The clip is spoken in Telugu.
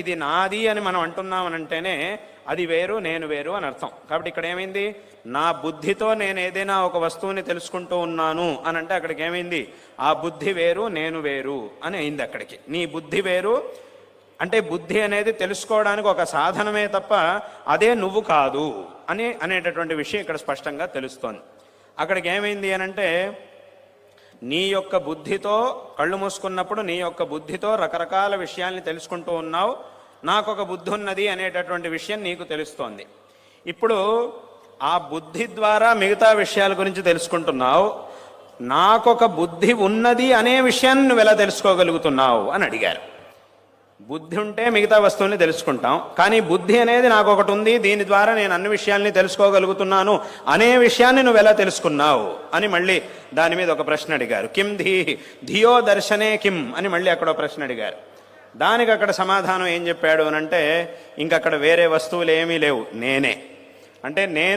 ఇది నాది అని మనం అంటున్నామనంటేనే అది వేరు నేను వేరు అని అర్థం. కాబట్టి ఇక్కడ ఏమైంది, నా బుద్ధితో నేను ఏదైనా ఒక వస్తువుని తెలుసుకుంటూ ఉన్నాను అని అంటే అక్కడికి ఏమైంది, ఆ బుద్ధి వేరు నేను వేరు అని అయింది. అక్కడికి నీ బుద్ధి వేరు అంటే బుద్ధి అనేది తెలుసుకోవడానికి ఒక సాధనమే తప్ప అదే నువ్వు కాదు అనేటటువంటి విషయం ఇక్కడ స్పష్టంగా తెలుస్తోంది. అక్కడికి ఏమైంది అనంటే, నీ యొక్క బుద్ధితో కళ్ళు మూసుకున్నప్పుడు నీ యొక్క బుద్ధితో రకరకాల విషయాల్ని తెలుసుకుంటూ ఉన్నావు, నాకొక బుద్ధి ఉన్నది అనేటటువంటి విషయం నీకు తెలుస్తోంది. ఇప్పుడు ఆ బుద్ధి ద్వారా మిగతా విషయాల గురించి తెలుసుకుంటున్నావు, నాకొక బుద్ధి ఉన్నది అనే విషయాన్ని నువ్వు ఎలా తెలుసుకోగలుగుతున్నావు అని అడిగారు. బుద్ధి ఉంటే మిగతా వస్తువుల్ని తెలుసుకుంటాం, కానీ బుద్ధి అనేది నాకు ఒకటి ఉంది, దీని ద్వారా నేను అన్ని విషయాల్ని తెలుసుకోగలుగుతున్నాను అనే విషయాన్ని నువ్వు ఎలా తెలుసుకున్నావు అని మళ్ళీ దాని మీద ఒక ప్రశ్న అడిగారు. కిం ధియో దర్శనే కిం అని మళ్ళీ అక్కడ ప్రశ్న అడిగారు. దానికి అక్కడ సమాధానం ఏం చెప్పాడు అనంటే, ఇంకక్కడ వేరే వస్తువులు ఏమీ లేవు, నేనే. అంటే నేను